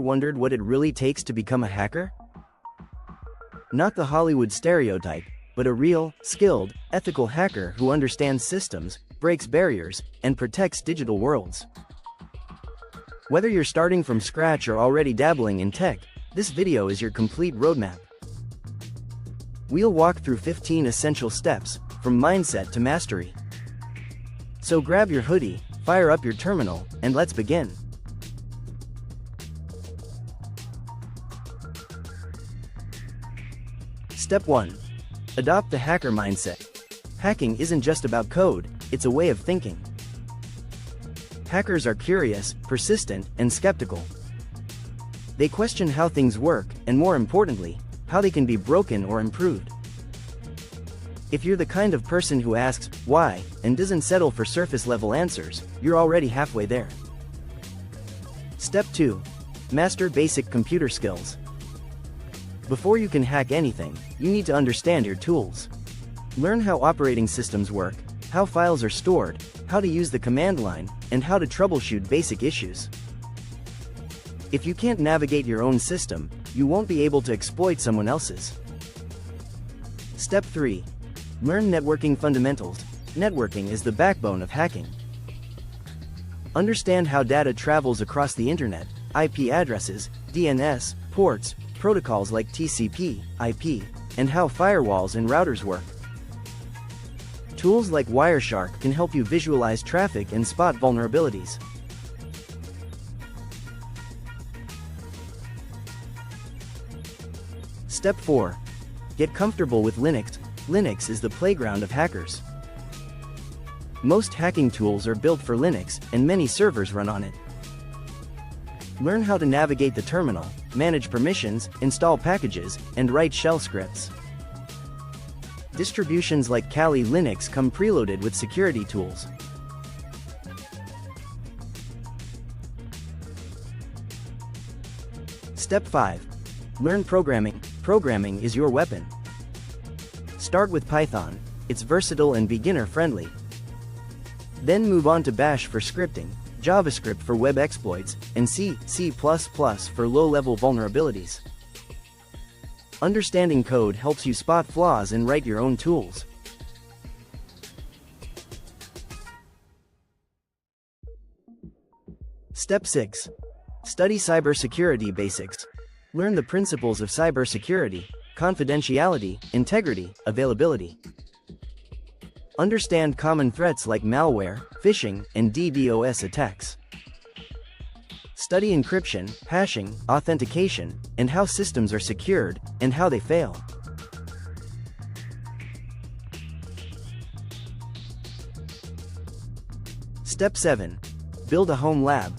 wondered what it really takes to become a hacker? Not the Hollywood stereotype, but a real, skilled, ethical hacker who understands systems, breaks barriers, and protects digital worlds. Whether you're starting from scratch or already dabbling in tech, this video is your complete roadmap. We'll walk through 15 essential steps, from mindset to mastery. So grab your hoodie, fire up your terminal, and let's begin. Step 1. Adopt the hacker mindset. Hacking isn't just about code, it's a way of thinking. Hackers are curious, persistent, and skeptical. They question how things work, and more importantly, how they can be broken or improved. If you're the kind of person who asks, why, and doesn't settle for surface-level answers, you're already halfway there. Step 2. Master basic computer skills. Before you can hack anything, you need to understand your tools. Learn how operating systems work, how files are stored, how to use the command line, and how to troubleshoot basic issues. If you can't navigate your own system, you won't be able to exploit someone else's. Step 3. Learn networking fundamentals. Networking is the backbone of hacking. Understand how data travels across the internet, IP addresses, DNS, ports, protocols like TCP, IP, and how firewalls and routers work. Tools like Wireshark can help you visualize traffic and spot vulnerabilities. Step 4. Get comfortable with Linux. Linux is the playground of hackers. Most hacking tools are built for Linux, and many servers run on it. Learn how to navigate the terminal, manage permissions, install packages, and write shell scripts. Distributions like Kali Linux come preloaded with security tools. Step 5. Learn programming. Programming is your weapon. Start with Python. It's versatile and beginner-friendly. Then move on to Bash for scripting, JavaScript for web exploits, and C++ for low-level vulnerabilities. Understanding code helps you spot flaws and write your own tools. Step 6. Study cybersecurity basics. Learn the principles of cybersecurity, confidentiality, integrity, availability. Understand common threats like malware, phishing, and DDoS attacks. Study encryption, hashing, authentication, and how systems are secured, and how they fail. Step 7. Build a home lab.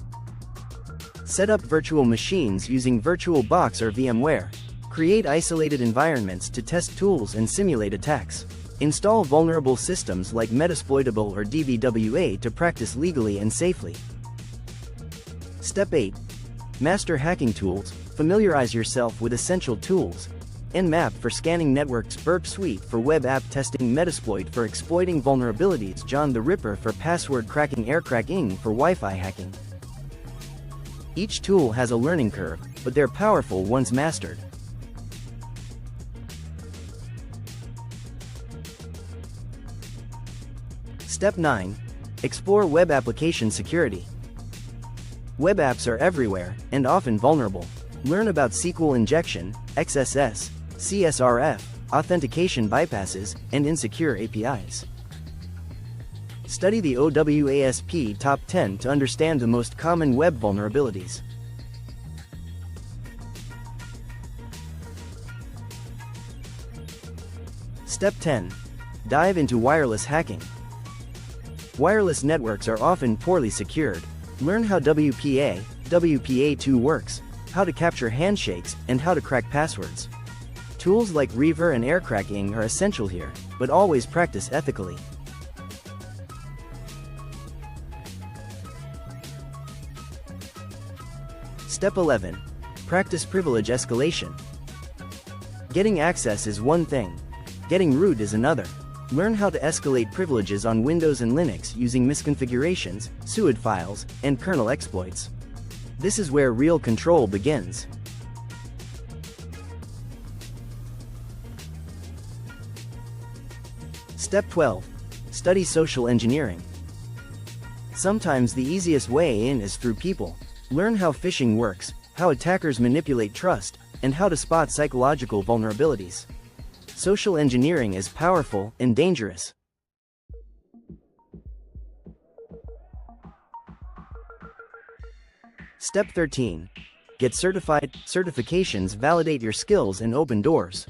Set up virtual machines using VirtualBox or VMware. Create isolated environments to test tools and simulate attacks. Install vulnerable systems like Metasploitable or DBWA to practice legally and safely. Step 8. Master hacking tools. Familiarize yourself with essential tools. Nmap for scanning networks, Burp Suite for web app testing, Metasploit for exploiting vulnerabilities, John the Ripper for password cracking, Aircracking for Wi-Fi hacking. Each tool has a learning curve, but they're powerful once mastered. Step 9. Explore web application security. Web apps are everywhere, and often vulnerable. Learn about SQL injection, XSS, CSRF, authentication bypasses, and insecure APIs. Study the OWASP Top 10 to understand the most common web vulnerabilities. Step 10. Dive into wireless hacking. Wireless networks are often poorly secured. Learn how WPA, WPA2 works, how to capture handshakes, and how to crack passwords. Tools like Reaver and Aircracking are essential here, but always practice ethically. Step 11. Practice privilege escalation. Getting access is one thing. Getting root is another. Learn how to escalate privileges on Windows and Linux using misconfigurations, SUID files, and kernel exploits. This is where real control begins. Step 12. Study social engineering. Sometimes the easiest way in is through people. Learn how phishing works, how attackers manipulate trust, and how to spot psychological vulnerabilities. Social engineering is powerful and dangerous. Step 13. Get certified. Certifications validate your skills and open doors.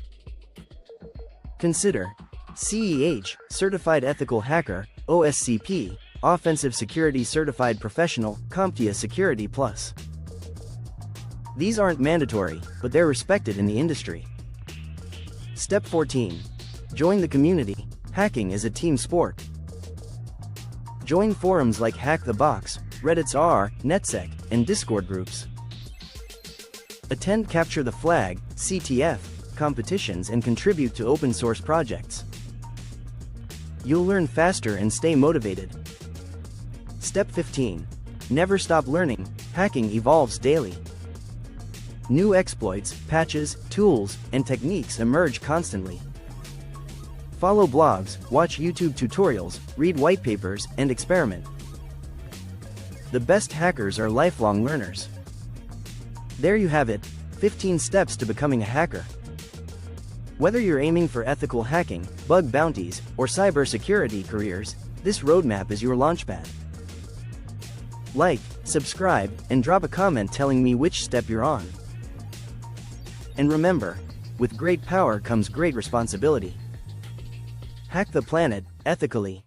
Consider CEH, Certified Ethical Hacker, OSCP, Offensive Security Certified Professional, CompTIA Security Plus. These aren't mandatory, but they're respected in the industry. Step 14. Join the community. Hacking is a team sport. Join forums like Hack the Box, Reddit's R, NetSec, and Discord groups. Attend Capture the Flag, CTF, competitions and contribute to open source projects. You'll learn faster and stay motivated. Step 15. Never stop learning. Hacking evolves daily. New exploits, patches, tools, and techniques emerge constantly. Follow blogs, watch YouTube tutorials, read white papers, and experiment. The best hackers are lifelong learners. There you have it, 15 steps to becoming a hacker. Whether you're aiming for ethical hacking, bug bounties, or cybersecurity careers, this roadmap is your launchpad. Like, subscribe, and drop a comment telling me which step you're on. And remember, with great power comes great responsibility. Hack the planet, ethically.